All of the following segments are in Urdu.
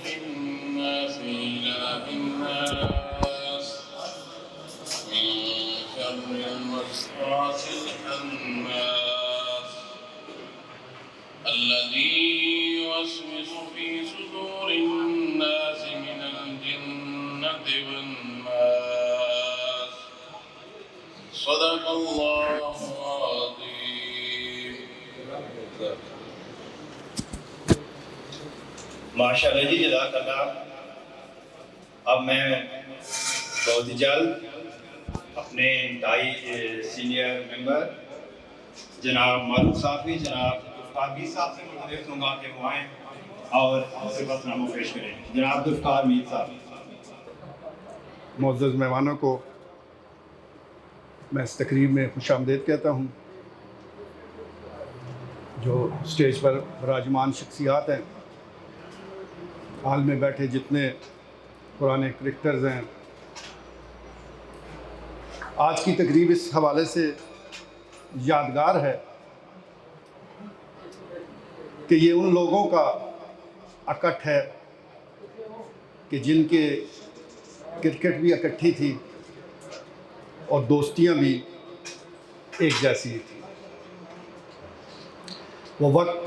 الناس إله الناس من شر الوسواس الخناس الذي يوسوس في صدور الناس من الجنة والناس صدق الله العظيم. ماشاء اللہ جی، جزاک اللہ. اب میں بہت ہی جلد اپنے انتہائی سینئر ممبر جناب معروف صاحبی، جناب ذوالفقار میر صاحب سے متعارف ہوں گا کہ وہ آئیں اور صفت نامہ پیش کریں. جناب ذوالفقار میر صاحب. معزز مہمانوں کو میں اس تقریب میں خوش آمدید کہتا ہوں. جو اسٹیج پر براجمان شخصیات ہیں، ہال میں بیٹھے جتنے پرانے کرکٹرز ہیں، آج کی تقریب اس حوالے سے یادگار ہے کہ یہ ان لوگوں کا اکٹھ ہے کہ جن کے کرکٹ بھی اکٹھی تھی اور دوستیاں بھی ایک جیسی تھی. وہ وقت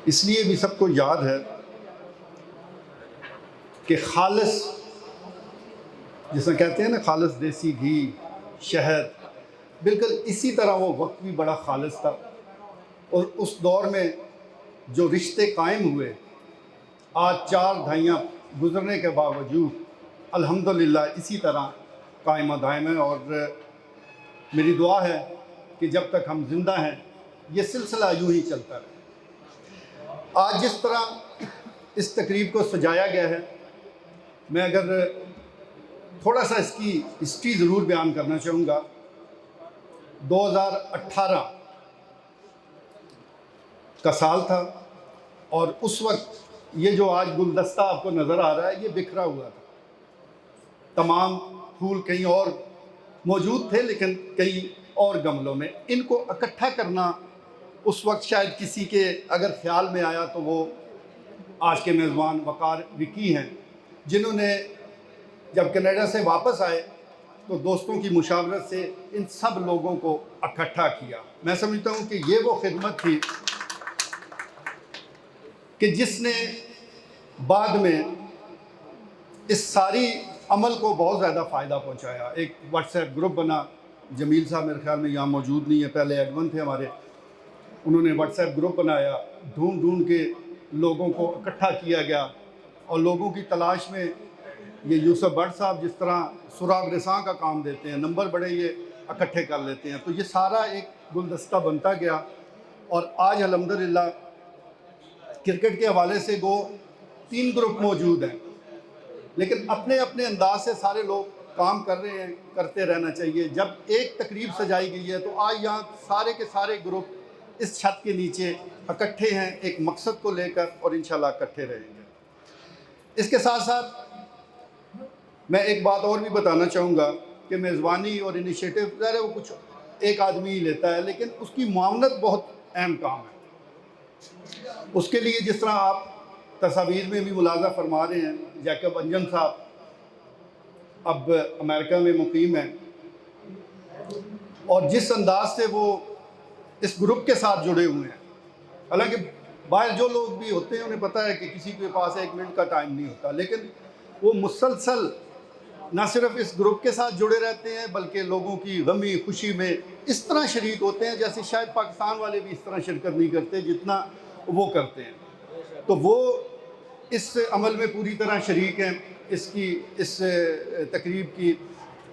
اس لیے بھی سب کو یاد ہے کہ خالص، جسے کہتے ہیں نا خالص دیسی گھی، شہد، بالکل اسی طرح وہ وقت بھی بڑا خالص تھا. اور اس دور میں جو رشتے قائم ہوئے، آج 4 دہائیاں گزرنے کے باوجود الحمدللہ اسی طرح قائم و دائم ہے. اور میری دعا ہے کہ جب تک ہم زندہ ہیں یہ سلسلہ یوں ہی چلتا رہے. آج جس طرح اس تقریب کو سجایا گیا ہے، میں اگر تھوڑا سا اس کی ہسٹری ضرور بیان کرنا چاہوں گا. 2018 کا سال تھا اور اس وقت یہ جو آج گلدستہ آپ کو نظر آ رہا ہے یہ بکھرا ہوا تھا. تمام پھول کہیں اور موجود تھے لیکن کئی اور گملوں میں. ان کو اکٹھا کرنا اس وقت شاید کسی کے اگر خیال میں آیا تو وہ آج کے میزبان وقار وکی ہیں، جنہوں نے جب کینیڈا سے واپس آئے تو دوستوں کی مشاورت سے ان سب لوگوں کو اکٹھا کیا. میں سمجھتا ہوں کہ یہ وہ خدمت تھی کہ جس نے بعد میں اس ساری عمل کو بہت زیادہ فائدہ پہنچایا. ایک واٹس ایپ گروپ بنا، جمیل صاحب میرے خیال میں یہاں موجود نہیں ہے، پہلے ایڈمن تھے ہمارے، انہوں نے واٹس ایپ گروپ بنایا، ڈھونڈ کے لوگوں کو اکٹھا کیا گیا. اور لوگوں کی تلاش میں یہ یوسف بٹ صاحب جس طرح سراغ رساں کا کام دیتے ہیں، نمبر بڑے یہ اکٹھے کر لیتے ہیں، تو یہ سارا ایک گلدستہ بنتا گیا. اور آج الحمدللہ کرکٹ کے حوالے سے 3 گروپ موجود ہیں، لیکن اپنے اپنے انداز سے سارے لوگ کام کر رہے ہیں، کرتے رہنا چاہیے. جب ایک تقریب سجائی گئی ہے تو آج یہاں سارے کے سارے گروپ اس چھت کے نیچے اکٹھے ہیں ایک مقصد کو لے کر، اور انشاءاللہ اکٹھے رہیں گے. اس کے ساتھ ساتھ میں ایک بات اور بھی بتانا چاہوں گا کہ میزبانی اور انیشیٹو ظاہر ہے وہ کچھ ایک آدمی ہی لیتا ہے، لیکن اس کی معاونت بہت اہم کام ہے. اس کے لیے جس طرح آپ تصاویر میں بھی ملاحظہ فرما رہے ہیں، جیکب انجم صاحب اب امریکہ میں مقیم ہیں، اور جس انداز سے وہ اس گروپ کے ساتھ جڑے ہوئے ہیں، حالانکہ باہر جو لوگ بھی ہوتے ہیں انہیں پتہ ہے کہ کسی کے پاس 1 منٹ کا ٹائم نہیں ہوتا، لیکن وہ مسلسل نہ صرف اس گروپ کے ساتھ جڑے رہتے ہیں بلکہ لوگوں کی غمی خوشی میں اس طرح شریک ہوتے ہیں جیسے شاید پاکستان والے بھی اس طرح شرکت نہیں کرتے جتنا وہ کرتے ہیں. تو وہ اس عمل میں پوری طرح شریک ہیں اس تقریب کی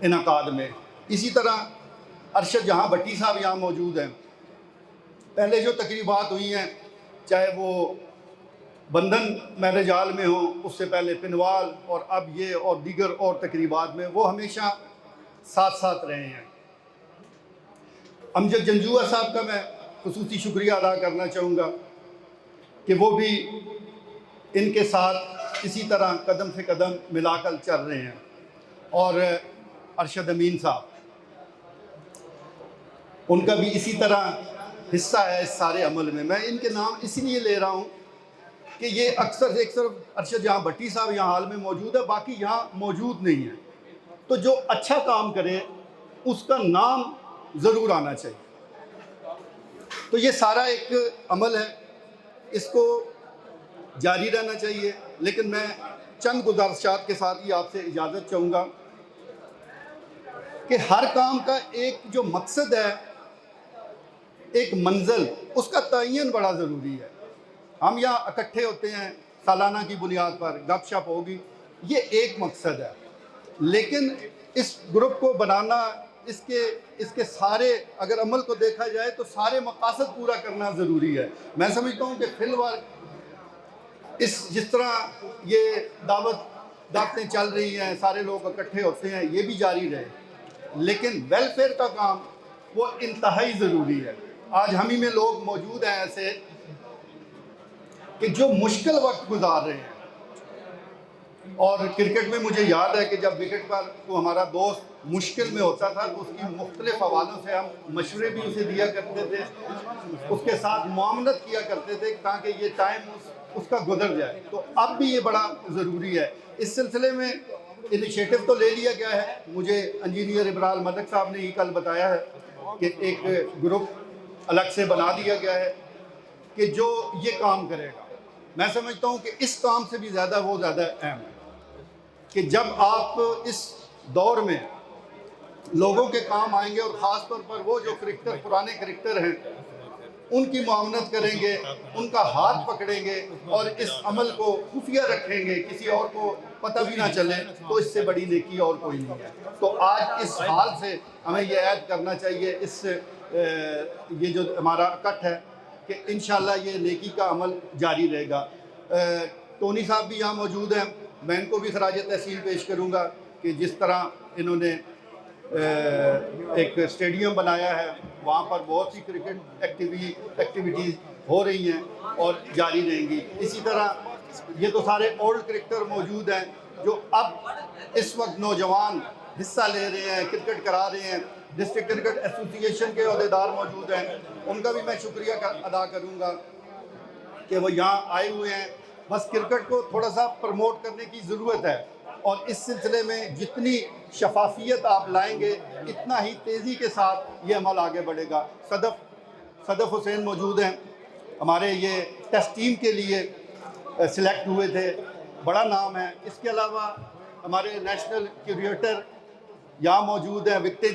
انعقاد میں. اسی طرح ارشد جہاں بھٹی صاحب یہاں موجود ہیں. پہلے جو تقریبات ہوئی ہیں، چاہے وہ بندھن میرج ہال میں ہوں، اس سے پہلے پنوال، اور اب یہ اور دیگر اور تقریبات میں، وہ ہمیشہ ساتھ ساتھ رہے ہیں. امجد جنجوعہ صاحب کا میں خصوصی شکریہ ادا کرنا چاہوں گا کہ وہ بھی ان کے ساتھ اسی طرح قدم سے قدم ملا کر چل رہے ہیں. اور ارشد امین صاحب، ان کا بھی اسی طرح حصہ ہے اس سارے عمل میں. میں ان کے نام اس لیے لے رہا ہوں کہ یہ اکثر سے اکثر ارشد جہاں بھٹی صاحب یہاں حال میں موجود ہے، باقی یہاں موجود نہیں ہے. تو جو اچھا کام کرے اس کا نام ضرور آنا چاہیے. تو یہ سارا ایک عمل ہے، اس کو جاری رہنا چاہیے. لیکن میں چند گزارشات کے ساتھ ہی آپ سے اجازت چاہوں گا کہ ہر کام کا ایک جو مقصد ہے، ایک منزل، اس کا تعین بڑا ضروری ہے. ہم یہاں اکٹھے ہوتے ہیں سالانہ کی بنیاد پر، گپ شپ ہوگی، یہ ایک مقصد ہے. لیکن اس گروپ کو بنانا، اس کے سارے اگر عمل کو دیکھا جائے تو سارے مقاصد پورا کرنا ضروری ہے. میں سمجھتا ہوں کہ فی الوقت جس طرح یہ دعوتیں چل رہی ہیں، سارے لوگ اکٹھے ہوتے ہیں، یہ بھی جاری رہے. لیکن ویلفیئر کا کام وہ انتہائی ضروری ہے. آج ہم ہی میں لوگ موجود ہیں ایسے کہ جو مشکل وقت گزار رہے ہیں. اور کرکٹ میں مجھے یاد ہے کہ جب وکٹ پر تو ہمارا دوست مشکل میں ہوتا تھا تو اس کی مختلف حوالوں سے ہم مشورے بھی اسے دیا کرتے تھے، اس کے ساتھ معاملت کیا کرتے تھے تاکہ یہ ٹائم اس کا گزر جائے. تو اب بھی یہ بڑا ضروری ہے. اس سلسلے میں انیشیٹو تو لے لیا گیا ہے. مجھے انجینئر ابرار ملک صاحب نے ہی کل بتایا ہے کہ ایک گروپ الگ سے بنا دیا گیا ہے کہ جو یہ کام کرے گا. میں سمجھتا ہوں کہ اس کام سے بھی زیادہ وہ زیادہ اہم ہے کہ جب آپ اس دور میں لوگوں کے کام آئیں گے، اور خاص طور پر وہ جو پرانے کرکٹر ہیں، ان کی معاونت کریں گے، ان کا ہاتھ پکڑیں گے اور اس عمل کو خفیہ رکھیں گے، کسی اور کو پتہ بھی نہ چلے، تو اس سے بڑی نیکی اور کوئی نہیں ہے. تو آج اس حال سے ہمیں یہ عہد کرنا چاہیے، یہ جو ہمارا اکٹھ ہے، کہ انشاءاللہ یہ نیکی کا عمل جاری رہے گا. ٹونی صاحب بھی یہاں موجود ہیں، میں ان کو بھی خراج تحسین پیش کروں گا کہ جس طرح انہوں نے ایک اسٹیڈیم بنایا ہے، وہاں پر بہت سی کرکٹ ایکٹیویٹیز ہو رہی ہیں اور جاری رہیں گی. اسی طرح یہ تو سارے اولڈ کرکٹر موجود ہیں جو اب اس وقت نوجوان حصہ لے رہے ہیں، کرکٹ کرا رہے ہیں. ڈسٹرکٹ کرکٹ ایسوسیشن کے عہدیدار موجود ہیں، ان کا بھی میں شکریہ ادا کروں گا کہ وہ یہاں آئے ہوئے ہیں. بس کرکٹ کو تھوڑا سا پروموٹ کرنے کی ضرورت ہے، اور اس سلسلے میں جتنی شفافیت آپ لائیں گے اتنا ہی تیزی کے ساتھ یہ عمل آگے بڑھے گا. صدف حسین موجود ہیں، ہمارے یہ ٹیسٹ ٹیم کے لیے سلیکٹ ہوئے تھے، بڑا نام ہے. اس کے علاوہ ہمارے نیشنل کریٹر یہاں موجود ہیں، وکٹیں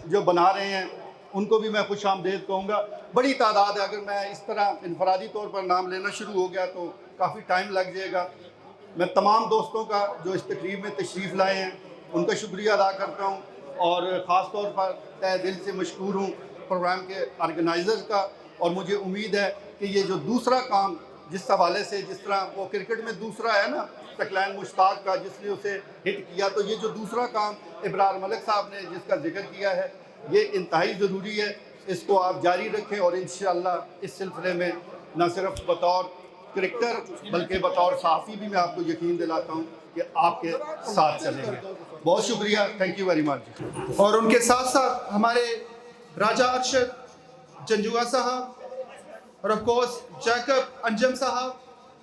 جو بنا رہے ہیں، ان کو بھی میں خوش آمدید کہوں گا. بڑی تعداد ہے، اگر میں اس طرح انفرادی طور پر نام لینا شروع ہو گیا تو کافی ٹائم لگ جائے گا. میں تمام دوستوں کا جو اس تقریب میں تشریف لائے ہیں ان کا شکریہ ادا کرتا ہوں، اور خاص طور پر تہ دل سے مشکور ہوں پروگرام کے آرگنائزر کا. اور مجھے امید ہے کہ یہ جو دوسرا کام جس حوالے سے، جس طرح وہ کرکٹ میں دوسرا ہے نا تکلین مشتاق کا جس نے اسے ہٹ کیا، تو یہ جو دوسرا کام ابرار ملک صاحب نے جس کا ذکر کیا ہے، یہ انتہائی ضروری ہے. اس کو آپ جاری رکھیں، اور انشاءاللہ اس سلسلے میں نہ صرف بطور کرکٹر بلکہ بطور صحافی بھی میں آپ کو یقین دلاتا ہوں کہ آپ کے ساتھ چلیں گے. بہت شکریہ، تھینک یو ویری مچ. اور ان کے ساتھ ساتھ ہمارے راجہ ارشد جنجوعہ صاحب اور آف کورس جیکب انجم صاحب،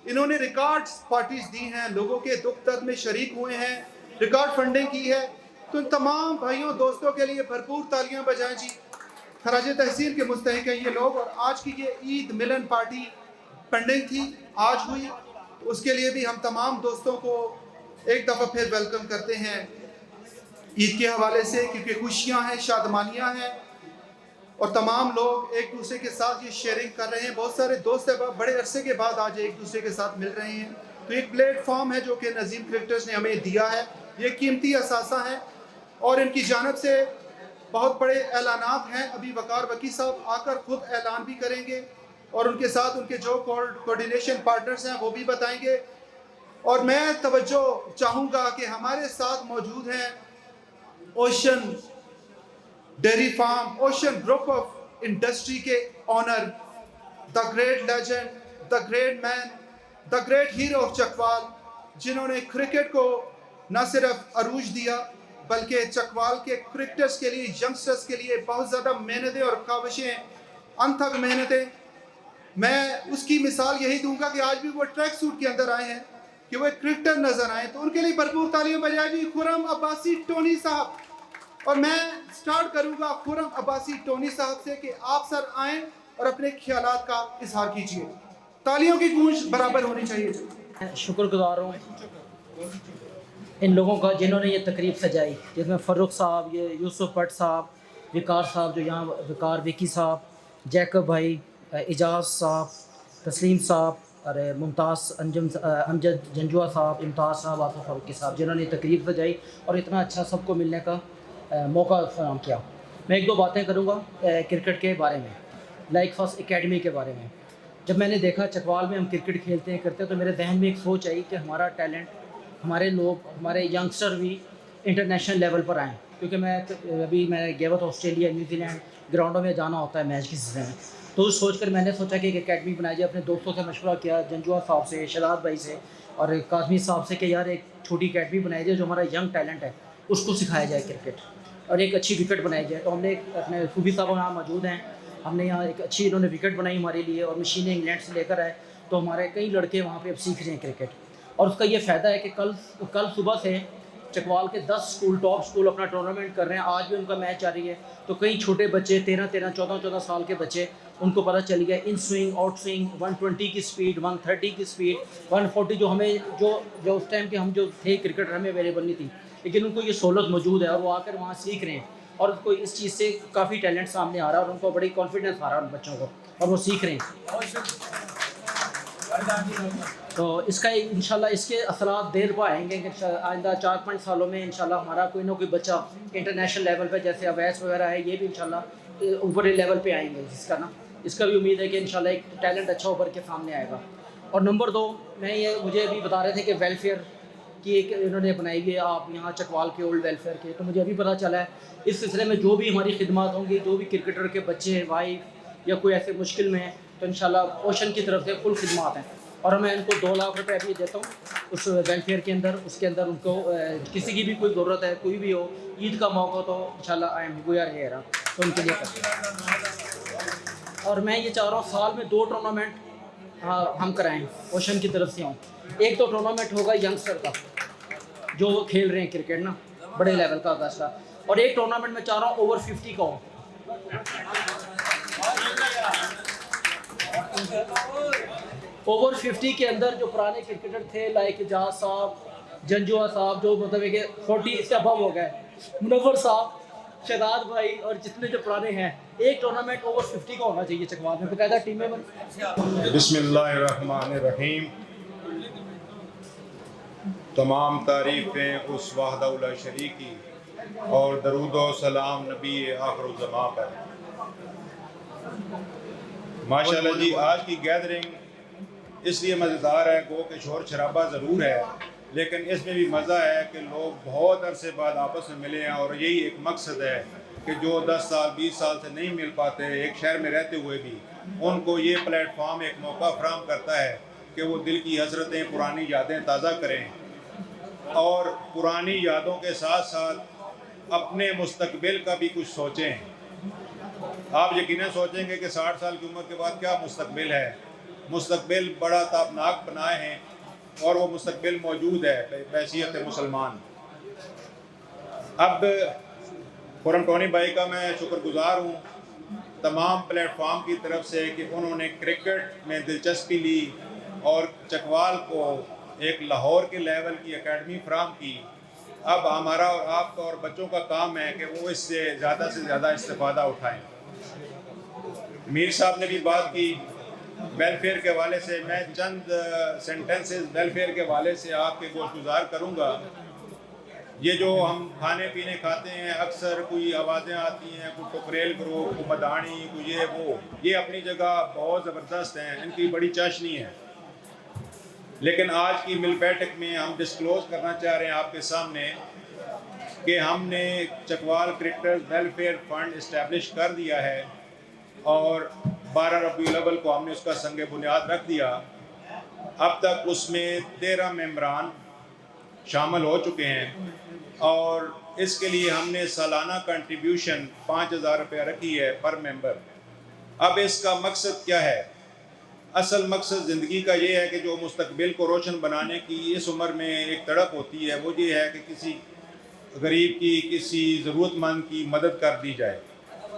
انہوں نے ریکارڈ پارٹیز دی ہیں، لوگوں کے دکھ درد میں شریک ہوئے ہیں، ریکارڈ فنڈنگ کی ہے. تو ان تمام بھائیوں دوستوں کے لیے بھرپور تالیاں بجائیں جی. خراج تحسین کے مستحق ہیں یہ لوگ. اور آج کی یہ عید ملن پارٹی پینڈنگ تھی، آج ہوئی، اس کے لیے بھی ہم تمام دوستوں کو ایک دفعہ پھر ویلکم کرتے ہیں عید کے حوالے سے، کیونکہ خوشیاں ہیں، شادمانیاں ہیں، اور تمام لوگ ایک دوسرے کے ساتھ یہ شیئرنگ کر رہے ہیں. بہت سارے دوست بڑے عرصے کے بعد آج ایک دوسرے کے ساتھ مل رہے ہیں. تو ایک پلیٹ فارم ہے جو کہ نظیم کرکٹرز نے ہمیں دیا ہے، یہ قیمتی اثاثہ ہے. اور ان کی جانب سے بہت بڑے اعلانات ہیں. ابھی وقار وکی صاحب آ کر خود اعلان بھی کریں گے، اور ان کے ساتھ ان کے جو کوارڈینیشن پارٹنرز ہیں وہ بھی بتائیں گے. اور میں توجہ چاہوں گا کہ ہمارے ساتھ موجود ہیں ocean dairy farm, ocean group of industry کے owner, the great legend, the great man, the great hero of Chakwal, جنہوں نے کرکٹ کو نہ صرف عروج دیا بلکہ چکوال کے کرکٹرز کے لیے، ینگسٹرز کے لیے بہت زیادہ محنتیں اور کاوشیں، انتھک محنتیں میں اس کی مثال یہی دوں گا کہ آج بھی وہ ٹریک سوٹ کے اندر آئے ہیں کہ وہ ایک کرکٹر نظر آئے، تو ان کے لیے بھرپور تعلیم بجائے جی خرم عباسی ٹونی صاحب۔ اور میں سٹارٹ کروں گا خرم عباسی ٹونی صاحب سے کہ آپ سر آئیں اور اپنے خیالات کا اظہار کیجیے، تالیوں کی گونج برابر ہونی چاہیے جی۔ شکر گزار ہوں ان لوگوں کا جنہوں نے یہ تقریب سجائی، جس میں فاروق صاحب، یہ یوسف بٹ صاحب، وقار صاحب جو یہاں وقار وکی صاحب، جیکب بھائی، اعجاز صاحب، تسلیم صاحب، اور ممتاز امجد جنجوا صاحب، امتاز صاحب، آصف فاروقی صاحب، جنہوں نے یہ تقریب سجائی اور اتنا اچھا سب کو ملنے کا موقع فراہم کیا۔ میں ایک دو باتیں کروں گا کرکٹ کے بارے میں، لائک فرسٹ اکیڈمی کے بارے میں۔ جب میں نے دیکھا چکوال میں ہم کرکٹ کھیلتے ہیں کرتے ہیں تو میرے ذہن میں ایک سوچ آئی کہ ہمارا ٹیلنٹ، ہمارے لوگ، ہمارے ینگسٹر بھی انٹرنیشنل لیول پر آئیں، کیونکہ میں گیا ہوا تھا آسٹریلیا، نیوزی لینڈ، گراؤنڈوں میں جانا ہوتا ہے میچ کی سلسلے میں، تو اس سوچ کر میں نے سوچا کہ ایک اکیڈمی بنائی جائے۔ اپنے دوستوں سے مشورہ کیا، جنجوا صاحب سے، شہزاد بھائی سے اور کاظمی صاحب سے کہ یار ایک چھوٹی اکیڈمی بنائی جائے جو ہمارا ینگ ٹیلنٹ ہے اس کو سکھایا جائے کرکٹ، اور ایک اچھی وکٹ بنائی جائے۔ تو ہم نے اپنے صوفی صاحب یہاں موجود ہیں، ہم نے یہاں ایک اچھی انہوں نے وکٹ بنائی ہمارے لیے، اور مشینیں انگلینڈ سے لے کر آئے، تو ہمارے کئی لڑکے وہاں پہ اب سیکھ رہے ہیں کرکٹ۔ اور اس کا یہ فائدہ ہے کہ کل صبح سے چکوال کے 10 اسکول، ٹاپ اسکول اپنا ٹورنامنٹ کر رہے ہیں، آج بھی ان کا میچ جاری ہے، تو کئی چھوٹے بچے 13 14 سال کے بچے، ان کو پتہ چل گیا ان سوئنگ، آؤٹ سوئنگ، 120 کی سپیڈ، 130 کی سپیڈ، 140 جو ہمیں جو اس ٹائم کے ہم جو تھے کرکٹر ہمیں اویلیبل نہیں تھی، لیکن ان کو یہ سہولت موجود ہے اور وہ آ کر وہاں سیکھ رہے ہیں، اور ان کو اس چیز سے کافی ٹیلنٹ سامنے آ رہا ہے اور ان کو بڑی کانفیڈنس آ رہا ہے ان بچوں کو، اور وہ سیکھ رہے ہیں۔ تو اس کا انشاءاللہ اس کے اثرات دیر پہ آئیں گے کہ آئندہ 4-5 سالوں میں انشاءاللہ ہمارا کوئی نہ کوئی بچہ انٹرنیشنل لیول پہ، جیسے اویس وغیرہ ہے، یہ بھی انشاءاللہ اوپر لیول پہ آئیں گے، اس کا بھی امید ہے کہ انشاءاللہ ایک ٹیلنٹ اچھا ابھر کے سامنے آئے گا۔ اور نمبر 2، مجھے ابھی بتا رہے تھے کہ ویلفیئر کی ایک انہوں نے بنائی ہوئی ہے، آپ یہاں چکوال کے اولڈ ویلفیئر کے، تو مجھے ابھی پتہ چلا ہے اس سلسلے میں جو بھی ہماری خدمات ہوں گی، جو بھی کرکٹر کے بچے، وائف یا کوئی ایسے مشکل میں ہیں، تو انشاءاللہ اوشن کی طرف سے فل خدمات ہیں، اور میں ان کو 2 لاکھ روپے ابھی دیتا ہوں اس ویلفیئر کے اندر، اس کے اندر ان کو کسی کی بھی کوئی ضرورت ہے، کوئی بھی ہو، عید کا موقع تو انشاءاللہ وی آر ہیئر، تو ان کے لیے کرتے ہیں۔ اور میں یہ چاہ رہا ہوں سال میں 2 ٹورنامنٹ ہم کرائیں اوشن کی طرف سے ہوں۔ ایک تو ٹورنامنٹ ہوگا ینگسٹر کا جو کھیل رہے ہیں کرکٹ نا بڑے لیول کا آغاز کا، اور ایک ٹورنامنٹ میں چاہ رہا ہوں اوور 50 کا ہو۔ اوور 50 کے اندر جو پرانے کرکٹر تھے لائک اعجاز صاحب، جنجوا صاحب، جو مطلب ہے کہ 40 سے ابو ہو گئے، منور صاحب، شہزاد بھائی، اور جتنے جو پرانے ہیں، ایک ٹورنامنٹ اوور 50 کا ہونا چاہیے چکوال میں، باقاعدہ ٹیمیں بسم اللہ الرحمن الرحیم۔ تمام تعریفیں اس وحدہ لا شریک کی اور درود و سلام نبی آخر الزماں پر۔ ماشاءاللہ جی، آج کی گیدرنگ اس لیے مزیدار ہے، گو کہ شور شرابہ ضرور ہے لیکن اس میں بھی مزہ ہے کہ لوگ بہت عرصے بعد آپس میں ملے ہیں، اور یہی ایک مقصد ہے کہ جو 10 سال 20 سال سے نہیں مل پاتے ایک شہر میں رہتے ہوئے بھی، ان کو یہ پلیٹ فارم ایک موقع فراہم کرتا ہے کہ وہ دل کی حسرتیں، پرانی یادیں تازہ کریں، اور پرانی یادوں کے ساتھ ساتھ اپنے مستقبل کا بھی کچھ سوچیں۔ آپ یقیناً سوچیں گے کہ 60 سال کی عمر کے بعد کیا مستقبل ہے۔ مستقبل بڑا تابناک بنائے ہیں اور وہ مستقبل موجود ہے بحیثیت مسلمان۔ اب خرم ٹونی بھائی کا میں شکر گزار ہوں تمام پلیٹ فارم کی طرف سے کہ انہوں نے کرکٹ میں دلچسپی لی اور چکوال کو ایک لاہور کے لیول کی اکیڈمی فراہم کی۔ اب ہمارا اور آپ کا اور بچوں کا کام ہے کہ وہ اس سے زیادہ استفادہ اٹھائیں۔ میر صاحب نے بھی بات کی ویلفیئر کے حوالے سے، میں چند سینٹنسز ویلفیئر کے حوالے سے آپ کے گوش گزار کروں گا۔ یہ جو ہم کھانے پینے کھاتے ہیں، اکثر کوئی آوازیں آتی ہیں، کوئی ٹکریل گروپ، کوئی مدانی، کوئی یہ اپنی جگہ بہت زبردست ہیں، ان کی بڑی چاشنی ہے، لیکن آج کی مل بیٹھک میں ہم ڈسکلوز کرنا چاہ رہے ہیں آپ کے سامنے کہ ہم نے Chakwal cricketers welfare fund establish کر دیا ہے، اور 12 ربیع الاول کو ہم نے اس کا سنگ بنیاد رکھ دیا۔ اب تک اس میں 13 ممبران شامل ہو چکے ہیں، اور اس کے لیے ہم نے سالانہ کنٹریبیوشن 5000 روپیہ رکھی ہے پر ممبر۔ اب اس کا مقصد کیا ہے؟ اصل مقصد زندگی کا یہ ہے کہ جو مستقبل کو روشن بنانے کی اس عمر میں ایک تڑپ ہوتی ہے وہ یہ ہے کہ کسی غریب کی کسی ضرورت مند کی مدد کر دی جائے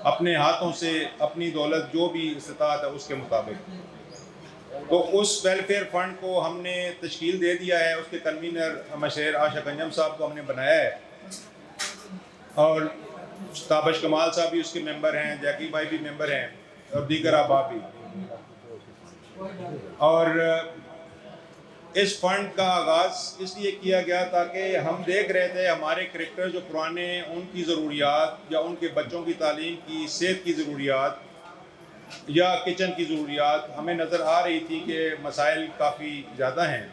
اپنے ہاتھوں سے اپنی دولت جو بھی استطاعت ہے اس کے مطابق. تو اس ویلفیئر فنڈ کو ہم نے تشکیل دے دیا ہے. اس کے کنوینر مشیر عاشق انجم صاحب کو ہم نے بنایا ہے اور تابش کمال صاحب بھی اس کے ممبر ہیں, جیکی بھائی بھی ممبر ہیں اور دیگر احباب بھی. اور اس فنڈ کا آغاز اس لیے کیا گیا تاکہ ہم دیکھ رہے تھے ہمارے کرکٹر جو پرانے ان کی ضروریات یا ان کے بچوں کی تعلیم کی, صحت کی ضروریات یا کچن کی ضروریات ہمیں نظر آ رہی تھی کہ مسائل کافی زیادہ ہیں.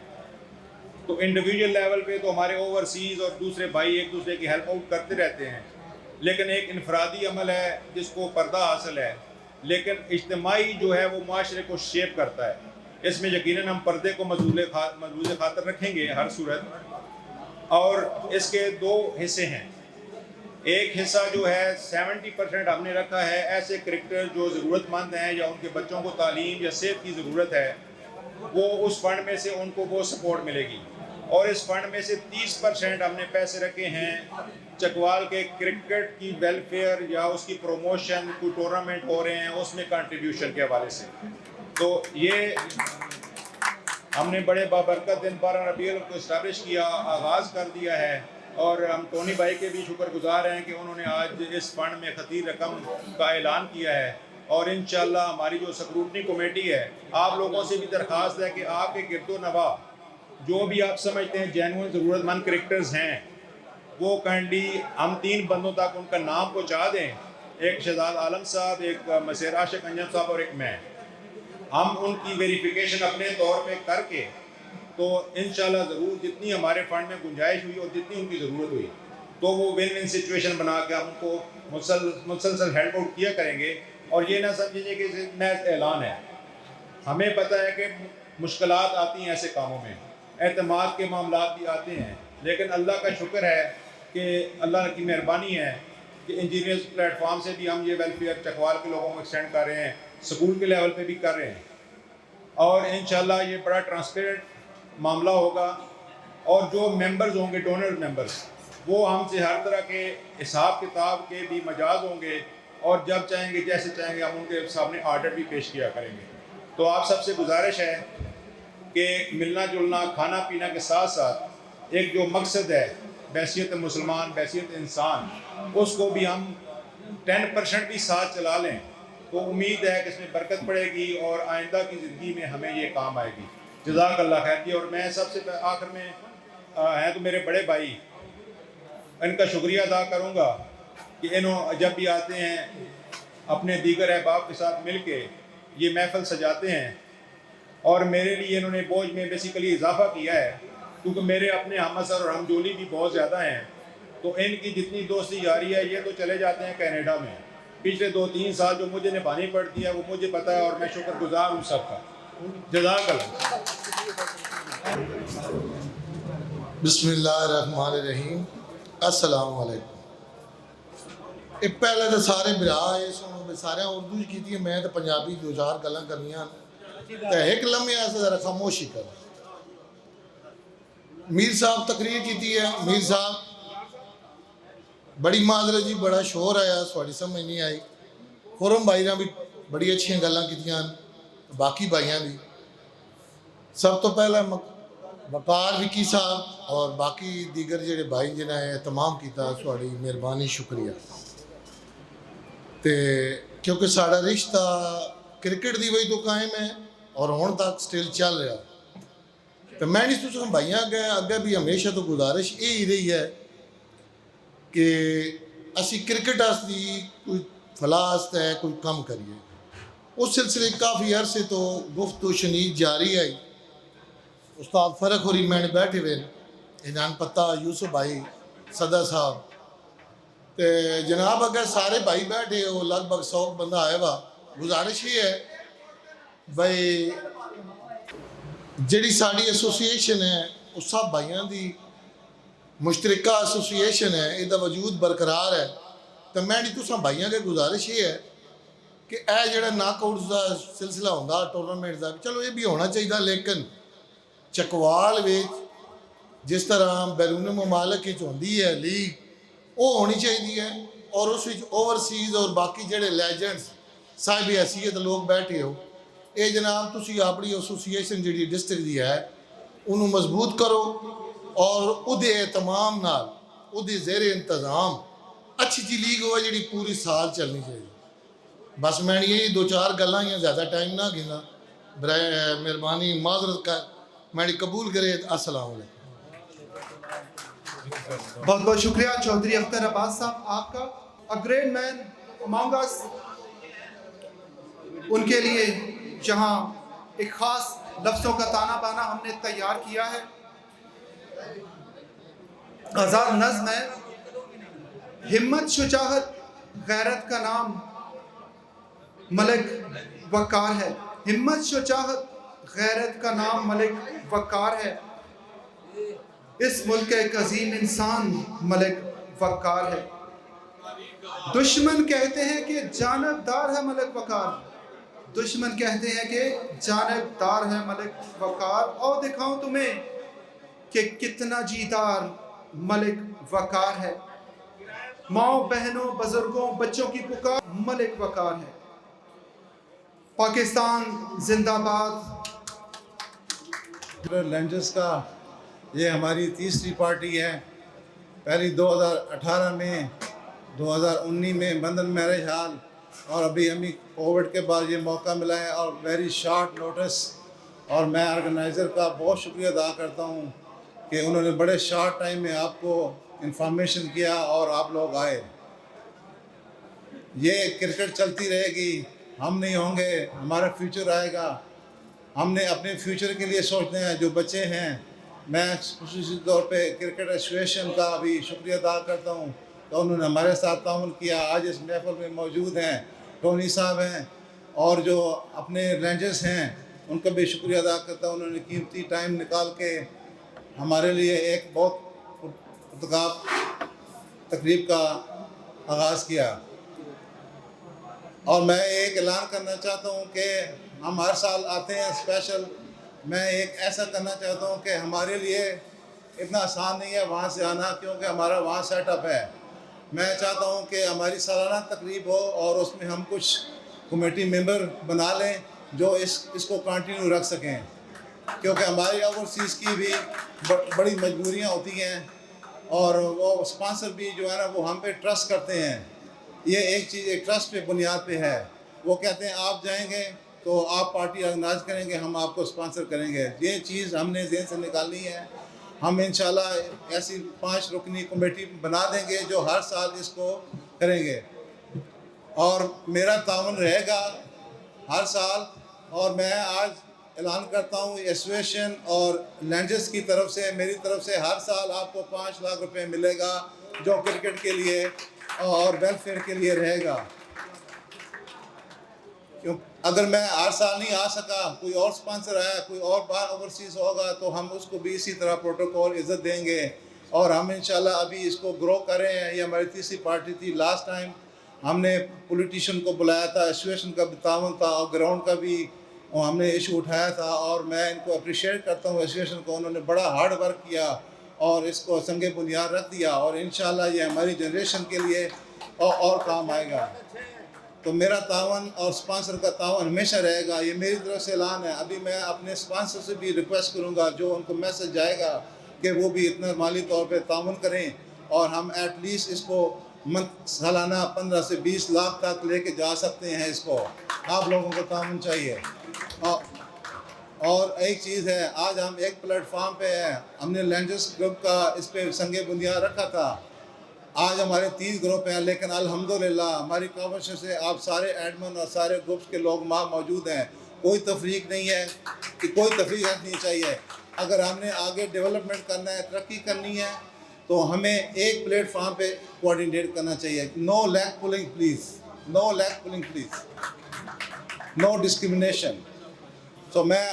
تو انڈیویجول لیول پہ تو ہمارے اوورسیز اور دوسرے بھائی ایک دوسرے کی ہیلپ آؤٹ کرتے رہتے ہیں, لیکن ایک انفرادی عمل ہے جس کو پردہ حاصل ہے, لیکن اجتماعی جو ہے وہ معاشرے کو شیپ کرتا ہے. اس میں یقیناً ہم پردے کو ملحوظ خاطر رکھیں گے ہر صورت. اور اس کے دو حصے ہیں. ایک حصہ جو ہے 70% ہم نے رکھا ہے ایسے کرکٹر جو ضرورت مند ہیں یا ان کے بچوں کو تعلیم یا صحت کی ضرورت ہے, وہ اس فنڈ میں سے ان کو وہ سپورٹ ملے گی. اور اس فنڈ میں سے 30% ہم نے پیسے رکھے ہیں چکوال کے کرکٹ کی ویلفیئر یا اس کی پروموشن, کوئی ٹورنامنٹ ہو رہے ہیں اس میں کنٹریبیوشن کے حوالے سے. تو یہ ہم نے بڑے بابرکت دن 12 ربیع الاول کو اسٹیبلش کیا, آغاز کر دیا ہے. اور ہم ٹونی بھائی کے بھی شکر گزار ہیں کہ انہوں نے آج اس فنڈ میں خطیر رقم کا اعلان کیا ہے. اور انشاءاللہ ہماری جو سکروٹنی کمیٹی ہے, آپ لوگوں سے بھی درخواست ہے کہ آپ کے گرد و نواح جو بھی آپ سمجھتے ہیں جینوئن ضرورت مند کرکٹرز ہیں, وہ کائنڈلی ہم 3 بندوں تک ان کا نام پہنچا دیں. ایک شہزاد عالم صاحب, ایک مسیر عاشق انجم صاحب اور ایک میں. ہم ان کی ویریفیکیشن اپنے طور پہ کر کے تو انشاءاللہ ضرور جتنی ہمارے فنڈ میں گنجائش ہوئی اور جتنی ان کی ضرورت ہوئی تو وہ ون ون سچویشن بنا کے ہم ان کو مسلسل ہیلپ آؤٹ کیا کریں گے. اور یہ نہ سمجھیں کہ محض اعلان ہے. ہمیں پتہ ہے کہ مشکلات آتی ہیں ایسے کاموں میں, اعتماد کے معاملات بھی آتے ہیں, لیکن اللہ کا شکر ہے کہ اللہ کی مہربانی ہے کہ انجینئرز پلیٹ فارم سے بھی ہم یہ ویلفیئر چکوال کے لوگوں کو ایکسٹینڈ کر رہے ہیں, سکول کے لیول پہ بھی کر رہے ہیں. اور انشاءاللہ یہ بڑا ٹرانسپیرنٹ معاملہ ہوگا. اور جو ممبرز ہوں گے, ڈونر ممبرز, وہ ہم سے ہر طرح کے حساب کتاب کے بھی مجاز ہوں گے, اور جب چاہیں گے جیسے چاہیں گے ہم ان کے سامنے آڈر بھی پیش کیا کریں گے. تو آپ سب سے گزارش ہے کہ ملنا جلنا کھانا پینا کے ساتھ ساتھ ایک جو مقصد ہے بحیثیت مسلمان, بحیثیت انسان, اس کو بھی ہم 10% بھی ساتھ چلا لیں تو امید ہے کہ اس میں برکت پڑے گی اور آئندہ کی زندگی میں ہمیں یہ کام آئے گی. جزاک اللہ خیر. اور میں سب سے آخر میں ہیں تو میرے بڑے بھائی, ان کا شکریہ ادا کروں گا کہ انہوں جب بھی آتے ہیں اپنے دیگر احباب کے ساتھ مل کے یہ محفل سجاتے ہیں, اور میرے لیے انہوں نے بوجھ میں بیسیکلی اضافہ کیا ہے کیونکہ میرے اپنے ہم اثر اور ہم جولی بھی بہت زیادہ ہیں. تو ان کی جتنی دوستی جاری ہے یہ تو چلے جاتے ہیں کینیڈا میں. پچھلے 2-3 سال جو مجھے نبھانی پڑتی ہے وہ مجھے پتہ ہے, اور میں شکر گزار ہوں سب کا. جزاک اللہ. بسم اللہ الرحمن الرحیم. السلام علیکم. پہلے تو سارے برا یہ سنو سارے اردو کی, میں تو پنجابی 2-4 گلاں کرنیاں تو ایک لمحے ایسا ذرا خاموشی کر. میر صاحب تقریر کی ہے. میر صاحب بڑی معذرت جی, بڑا شور آیا, تھوڑی سمجھ نہیں آئی. خرم بھائی نے بھی بڑی اچھی گلاں کیتیاں, باقی بھائیاں بھی. سب تو پہلا وقار وکی صاحب اور باقی دیگر جڑے بھائی جنہیں اہتمام کیتا, تھوڑی مہربانی شکریہ. کیونکہ سارا رشتہ کرکٹ دی وجہ تو قائم ہے اور ہون تک سٹل چل رہا. تو میں نہیں سوچا بھائیاں اگے بھی ہمیشہ تو گزارش یہی رہی ہے کہ اسی کرکٹ دی کوئی فلاح ہے کوئی کم کریے. اس سلسلے کافی عرصے تو گفت و شنید جاری آئی. استاد فرق ہوری میں بیٹھے ہوئے انہاں پتہ یوسف بھائی صدر صاحب تے جناب اگر سارے بھائی بیٹھے ہو لگ بھگ 100 بندہ آئے وا. گزارش یہ ہے بھائی جڑی ساری ایسوسیشن ہے اس سب بھائیاں دی مشترکہ ایسوسیشن ہے, یہ وجود برقرار ہے. تو میں نہیں تو بھائیاں کے گزارش یہ ہے ਕਿ ਇਹ ਜਿਹੜਾ ਨਾਕਆਊਟਸ ਦਾ ਸਿਲਸਿਲਾ ਹੁੰਦਾ ਟੂਰਨਾਮੈਂਟ ਦਾ, ਚਲੋ ਇਹ ਵੀ ਹੋਣਾ ਚਾਹੀਦਾ, ਲੇਕਿਨ ਚਕਵਾਲ ਵਿੱਚ ਜਿਸ ਤਰ੍ਹਾਂ ਬੈਰੂਨ ਮਮਾਲਕ ਵਿੱਚ ਹੁੰਦੀ ਹੈ ਲੀਗ, ਉਹ ਹੋਣੀ ਚਾਹੀਦੀ ਹੈ। ਔਰ ਉਸ ਵਿੱਚ ਓਵਰਸੀਜ਼ ਔਰ ਬਾਕੀ ਜਿਹੜੇ ਲੈਜੈਂਡਸ ਸਾਹਿਬ ਹੈਸੀਅਤ ਲੋਕ ਬੈਠੇ ਹੋ, ਇਹ ਜਨਾਬ ਤੁਸੀਂ ਆਪਣੀ ਐਸੋਸੀਏਸ਼ਨ ਜਿਹੜੀ ਡਿਸਟ੍ਰਿਕਟ ਦੀ ਹੈ ਉਹਨੂੰ ਮਜ਼ਬੂਤ ਕਰੋ ਔਰ ਉਹਦੇ اہتمام ਨਾਲ ਉਹਦੇ ਜ਼ੇਰ ਇੰਤਜ਼ਾਮ ਅੱਛੀ ਜੀ ਲੀਗ ਹੋਵੇ ਜਿਹੜੀ ਪੂਰੀ ਸਾਲ ਚੱਲਣੀ ਚਾਹੀਦੀ। ਬਸ ਮੈਂ ਇਹ 2-4 ਗੱਲਾਂ ਹੀ, ਜ਼ਿਆਦਾ ਟائم نہ گنا، برائے مہربانی معذرت کا میں قبول کرے۔ السلام علیکم۔ بہت بہت شکریہ چودھری اختر عباس صاحب آپ کا، a great man among us۔ ان کے لیے جہاں ایک خاص لفظوں کا تانا بانا ہم نے تیار کیا ہے، آزاد نظم ہے، ہمت شجاعت غیرت کا نام ملک وقار ہے، ہمت شجاعت غیرت کا نام ملک وقار ہے، اس ملک کا ایک عظیم انسان ملک وقار ہے۔ دشمن کہتے ہیں کہ جانبدار ہے ملک وقار، دشمن کہتے ہیں کہ جانبدار ہے ملک وقار، اور دکھاؤں تمہیں کہ کتنا جیدار ملک وقار ہے۔ ماؤں بہنوں بزرگوں بچوں کی پکار ملک وقار ہے۔ پاکستان زندہ باد۔ لینجز کا یہ ہماری تیسری پارٹی ہے۔ پہلی 2018 میں، 2019 میں بندھن میرج ہال، اور ابھی ہمیں کووڈ کے بعد یہ موقع ملا ہے اور ویری شارٹ نوٹس، اور میں آرگنائزر کا بہت شکریہ ادا کرتا ہوں کہ انہوں نے بڑے شارٹ ٹائم میں آپ کو انفارمیشن کیا اور آپ لوگ آئے۔ یہ کرکٹ چلتی رہے گی، ہم نہیں ہوں گے، ہمارا فیوچر آئے گا، ہم نے اپنے فیوچر کے لیے سوچنا ہے۔ جو بچے ہیں، میں خصوصی طور پہ کرکٹ ایسوسیشن کا بھی شکریہ ادا کرتا ہوں کہ انہوں نے ہمارے ساتھ تعاون کیا، آج اس محفل میں موجود ہیں، ٹونی صاحب ہیں، اور جو اپنے رینجرز ہیں ان کا بھی شکریہ ادا کرتا ہوں، انہوں نے قیمتی ٹائم نکال کے ہمارے لیے ایک بہت پرتگاب تقریب کا آغاز کیا۔ اور میں ایک اعلان کرنا چاہتا ہوں کہ ہم ہر سال آتے ہیں اسپیشل، میں ایک ایسا کرنا چاہتا ہوں کہ ہمارے لیے اتنا آسان نہیں ہے وہاں سے آنا، کیونکہ ہمارا وہاں سیٹ اپ ہے۔ میں چاہتا ہوں کہ ہماری سالانہ تقریب ہو اور اس میں ہم کچھ کمیٹی ممبر بنا لیں جو اس کو کنٹینیو رکھ سکیں، کیونکہ ہماری اوورسیز کی بھی بڑی مجبوریاں ہوتی ہیں، اور وہ اسپانسر بھی جو ہے نا وہ ہم پہ ٹرسٹ کرتے ہیں۔ یہ ایک چیز ایک ٹرسٹ پہ بنیاد پہ ہے، وہ کہتے ہیں آپ جائیں گے تو آپ پارٹی آرگنائز کریں گے، ہم آپ کو اسپانسر کریں گے۔ یہ چیز ہم نے ذہن سے نکالنی ہے۔ ہم انشاءاللہ ایسی 5 رکنی کمیٹی بنا دیں گے جو ہر سال اس کو کریں گے، اور میرا تعاون رہے گا ہر سال۔ اور میں آج اعلان کرتا ہوں ایسوسیشن اور لینجز کی طرف سے، میری طرف سے ہر سال آپ کو 5 لاکھ روپے ملے گا جو کرکٹ کے لیے اور ویلفیئر کے لیے رہے گا۔ اگر میں ہر سال نہیں آ سکا، کوئی اور سپانسر آیا، کوئی اور باہر اوورسیز ہوگا، تو ہم اس کو بھی اسی طرح پروٹوکول عزت دیں گے، اور ہم انشاءاللہ ابھی اس کو گرو کر رہے ہیں۔ یہ ہماری تیسری پارٹی تھی۔ لاسٹ ٹائم ہم نے پولیٹیشین کو بلایا تھا، ایسوسیشن کا بھی تعاون تھا، اور گراؤنڈ کا بھی ہم نے ایشو اٹھایا تھا، اور میں ان کو اپریشیٹ کرتا ہوں ایسوسیشن کو، انہوں نے بڑا ہارڈ ورک کیا اور اس کو سنگ بنیاد رکھ دیا، اور انشاءاللہ یہ ہماری جنریشن کے لیے اور کام آئے گا۔ تو میرا تعاون اور سپانسر کا تعاون ہمیشہ رہے گا، یہ میری طرف سے اعلان ہے۔ ابھی میں اپنے سپانسر سے بھی ریکویسٹ کروں گا، جو ان کو میسج جائے گا کہ وہ بھی اتنا مالی طور پہ تعاون کریں، اور ہم ایٹ لیسٹ اس کو سالانہ 15 سے 20 لاکھ تک لے کے جا سکتے ہیں۔ اس کو آپ لوگوں کو تعاون چاہیے۔ اور ایک چیز ہے، آج ہم ایک پلیٹ فارم پہ ہیں، ہم نے لینجرز گروپ کا اس پہ سنگ بنیاد رکھا تھا۔ آج ہمارے 3 گروپ ہیں، لیکن الحمدللہ ہماری کوشش سے آپ سارے ایڈمن اور سارے گروپس کے لوگ موجود ہیں۔ کوئی تفریق نہیں ہے، کہ کوئی تفریق نہیں چاہیے۔ اگر ہم نے آگے ڈیولپمنٹ کرنا ہے، ترقی کرنی ہے، تو ہمیں ایک پلیٹ فارم پہ کوآرڈینیٹ کرنا چاہیے۔ No leg pulling please, no leg pulling please, no discrimination. تو میں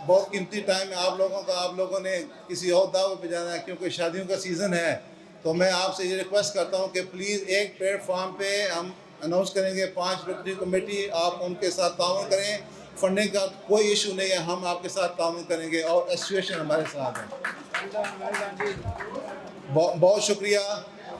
بہت قیمتی ٹائم ہے آپ لوگوں کا، آپ لوگوں نے کسی اور دعوے پہ جانا ہے کیونکہ شادیوں کا سیزن ہے، تو میں آپ سے یہ ریکویسٹ کرتا ہوں کہ پلیز ایک پلیٹ فارم پہ ہم اناؤنس کریں گے 5 رکنی کمیٹی، آپ ان کے ساتھ تعاون کریں. فنڈنگ کا کوئی ایشو نہیں ہے، ہم آپ کے ساتھ تعاون کریں گے اور ایسوسیشن ہمارے ساتھ ہے. بہت شکریہ.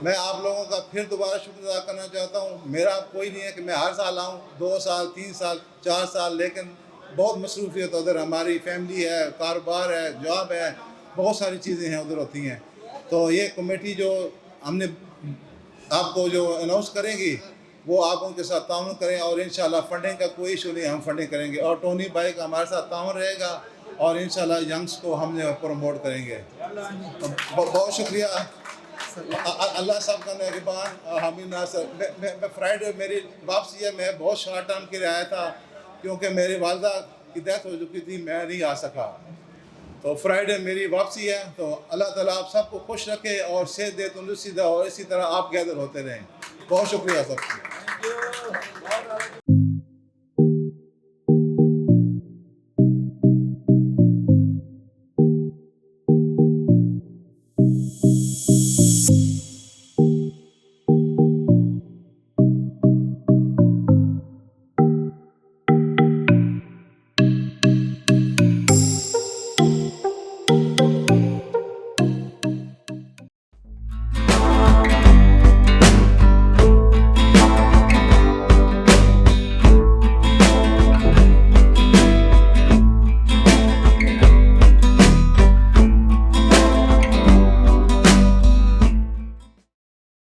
میں آپ لوگوں کا پھر دوبارہ شکر ادا کرنا چاہتا ہوں. میرا کوئی نہیں ہے کہ میں ہر سال آؤں، 2 سال 3 سال 4 سال، لیکن بہت مصروفیت ادھر، ہماری فیملی ہے، کاروبار ہے، جاب ہے، بہت ساری چیزیں ہیں ادھر ہوتی ہیں. تو یہ کمیٹی جو ہم نے آپ کو جو اناؤنس کریں گی وہ آپ ان کے ساتھ تعاون کریں اور انشاءاللہ فنڈنگ کا کوئی ایشو نہیں، ہم فنڈنگ کریں گے. اور ٹونی بھائی کا ہمارے ساتھ تعاون رہے گا اور انشاءاللہ ینگس کو ہم نے پروموٹ کریں گے. بہت شکریہ. اللہ سب کا نگہبان. حامد ناصر. میں فرائیڈے میری واپسی ہے. میں بہت شارٹ ٹائم کے لیے آیا تھا کیونکہ میری والدہ کی ڈیتھ ہو چکی تھی، میں نہیں آ سکا. تو فرائیڈے میری واپسی ہے. تو اللہ تعالیٰ آپ سب کو خوش رکھے اور صحت دے، تندرستی دے اور اسی طرح آپ گیدر ہوتے رہیں. بہت شکریہ سب کو.